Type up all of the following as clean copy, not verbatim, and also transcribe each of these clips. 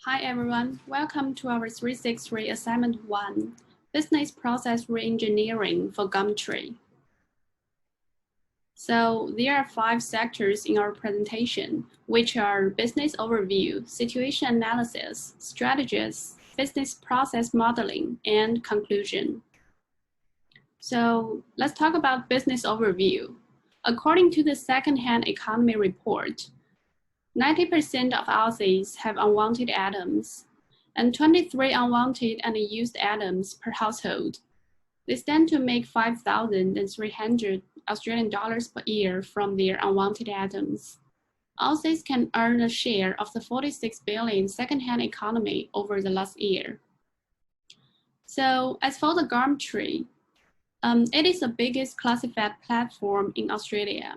Hi everyone, welcome to our 363 Assignment 1, Business Process Reengineering for Gumtree. So there are 5 sectors in our presentation, which are business overview, situation analysis, strategies, business process modeling, and conclusion. So let's talk about business overview. According to the Secondhand Economy Report, 90% of Aussies have unwanted items, and 23 unwanted and used items per household. They stand to make 5,300 Australian dollars per year from their unwanted items. Aussies can earn a share of the 46 billion second-hand economy over the last year. So as for the Gumtree, it is the biggest classified platform in Australia.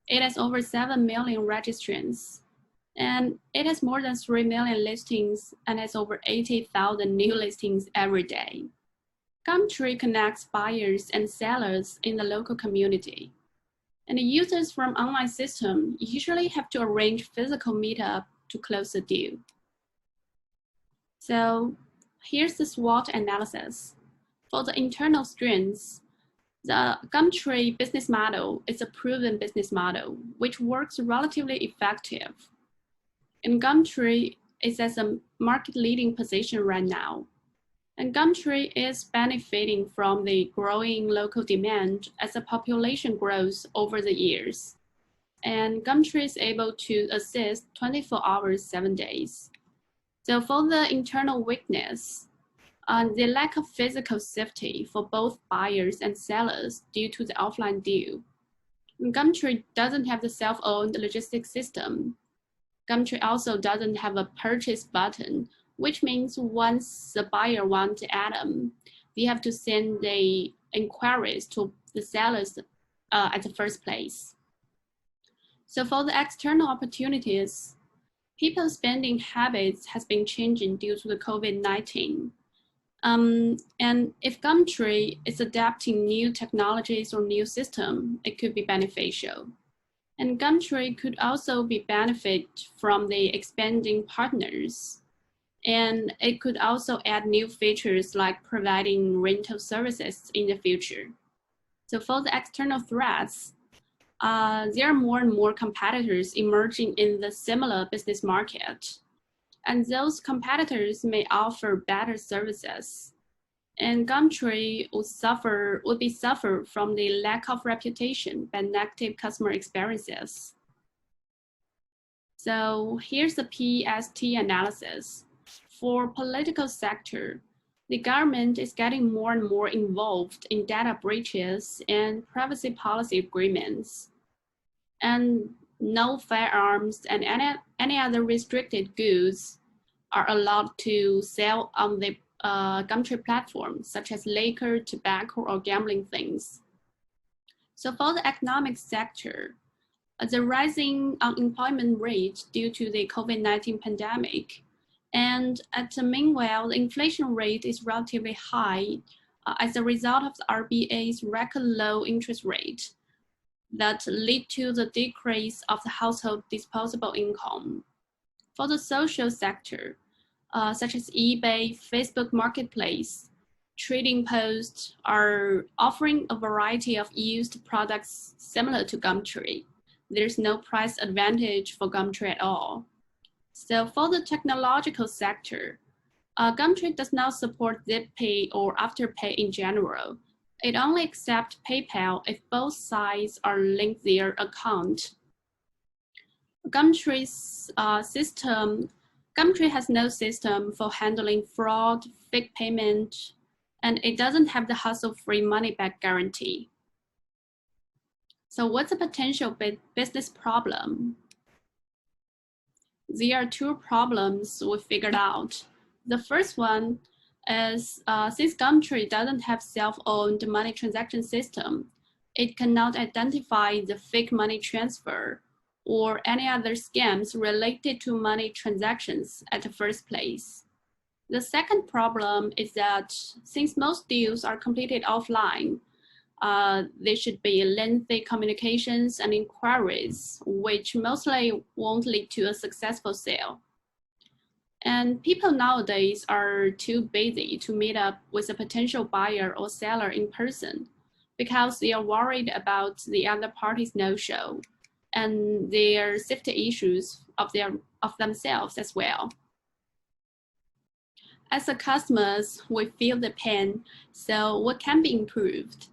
It has over 7 million registrants, and it has more than 3 million listings and has over 80,000 new listings every day. Gumtree connects buyers and sellers in the local community. And the users from online system usually have to arrange physical meetup to close the deal. So here's the SWOT analysis. For the internal strengths, the Gumtree business model is a proven business model, which works relatively effective. And Gumtree is at a market-leading position right now. And Gumtree is benefiting from the growing local demand as the population grows over the years. And Gumtree is able to assist 24 hours, 7 days. So for the internal weakness, the lack of physical safety for both buyers and sellers due to the offline deal. Gumtree doesn't have the self-owned logistics system. Gumtree also doesn't have a purchase button, which means once the buyer wants the item, they have to send the inquiries to the sellers at the first place. So for the external opportunities, people's spending habits has been changing due to the COVID-19. And if Gumtree is adapting new technologies or new system, it could be beneficial. And Gumtree could also be benefit from the expanding partners. And it could also add new features like providing rental services in the future. So for the external threats, there are more and more competitors emerging in the similar business market. And those competitors may offer better services. And Gumtree would be suffer from the lack of reputation and negative customer experiences. So here's the PST analysis. For political sector, the government is getting more and more involved in data breaches and privacy policy agreements. And no firearms and any other restricted goods are allowed to sell on the Gumtree platform, such as liquor, tobacco, or gambling things. So for the economic sector, the rising unemployment rate due to the COVID-19 pandemic, and meanwhile, the inflation rate is relatively high as a result of the RBA's record low interest rate that lead to the decrease of the household disposable income. For the social sector, such as eBay, Facebook Marketplace, Trading Post are offering a variety of used products similar to Gumtree. There's no price advantage for Gumtree at all. So for the technological sector, Gumtree does not support ZipPay or Afterpay in general. It only accepts PayPal if both sides are linked their account. Gumtree's Gumtree has no system for handling fraud, fake payment, and it doesn't have the hassle-free money-back guarantee. So what's the potential business problem? There are 2 problems we figured out. The first one is since Gumtree doesn't have self-owned money transaction system, it cannot identify the fake money transfer or any other scams related to money transactions at the first place. The second problem is that since most deals are completed offline, there should be lengthy communications and inquiries, which mostly won't lead to a successful sale. And people nowadays are too busy to meet up with a potential buyer or seller in person because they are worried about the other party's no-show and their safety issues of themselves as well. As a customers, we feel the pain, so what can be improved?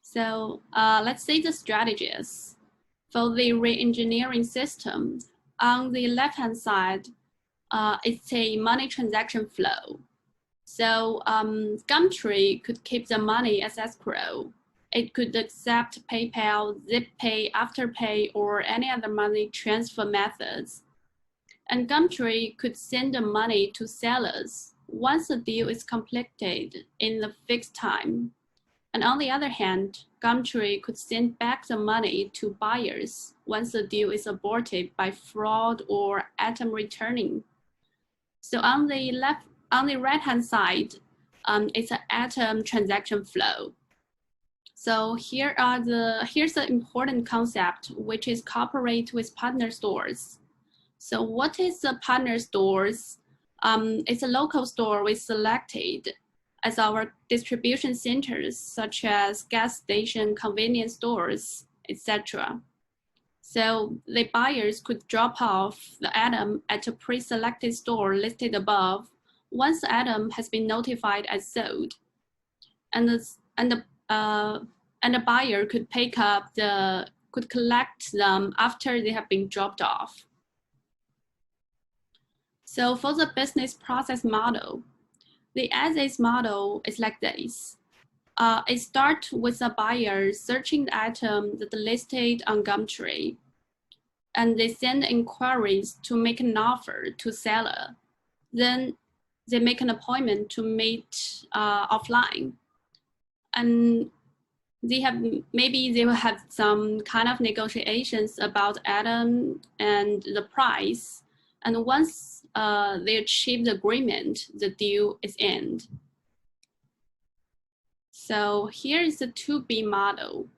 So let's see the strategies. For the re-engineering system, on the left-hand side, it's a money transaction flow. So Gumtree could keep the money as escrow. It could accept PayPal, ZipPay, Afterpay, or any other money transfer methods. And Gumtree could send the money to sellers once the deal is completed in the fixed time. And on the other hand, Gumtree could send back the money to buyers once the deal is aborted by fraud or atom returning. So on the right-hand side, it's an atom transaction flow. So here's the important concept, which is cooperate with partner stores. So what is the partner stores? It's a local store we selected as our distribution centers, such as gas station, convenience stores, etc. So the buyers could drop off the item at a pre-selected store listed above once the item has been notified as sold. And the buyer could could collect them after they have been dropped off. So for the business process model, the as-is model is like this. It starts with a buyer searching the item that listed on Gumtree, and they send inquiries to make an offer to seller. Then they make an appointment to meet offline. And maybe they will have some kind of negotiations about item and the price. And once they achieve the agreement, the deal is end. So here is the 2B model.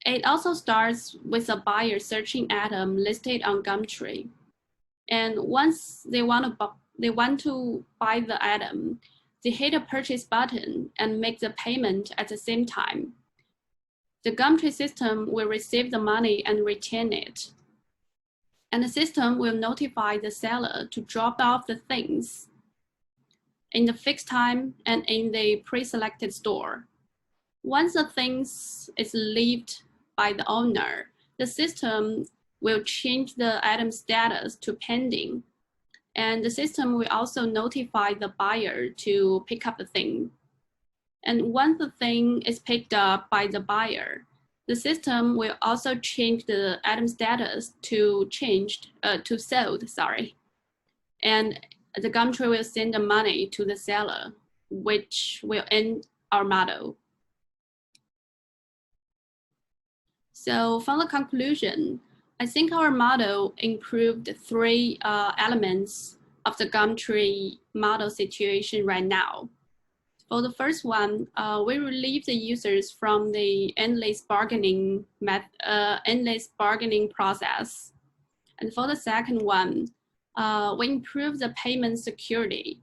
It also starts with a buyer searching item listed on Gumtree. And once they want to buy the item, they hit a purchase button and make the payment at the same time. The Gumtree system will receive the money and return it. And the system will notify the seller to drop off the things in the fixed time and in the pre-selected store. Once the things is left by the owner, the system will change the item status to pending. And the system will also notify the buyer to pick up the thing. And once the thing is picked up by the buyer, the system will also change the item status to sold, And the Gumtree will send the money to the seller, which will end our model. So from the conclusion, I think our model improved 3 elements of the Gumtree model situation right now. For the first one, we relieve the users from the endless bargaining process. And for the second one, we improve the payment security.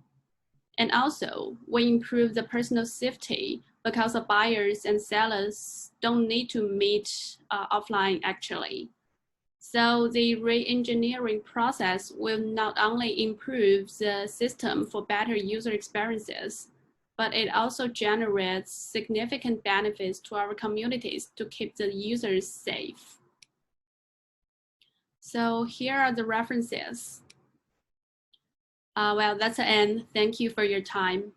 And also, we improve the personal safety because the buyers and sellers don't need to meet offline actually. So the re-engineering process will not only improve the system for better user experiences, but it also generates significant benefits to our communities to keep the users safe. So here are the references. Well, that's the end. Thank you for your time.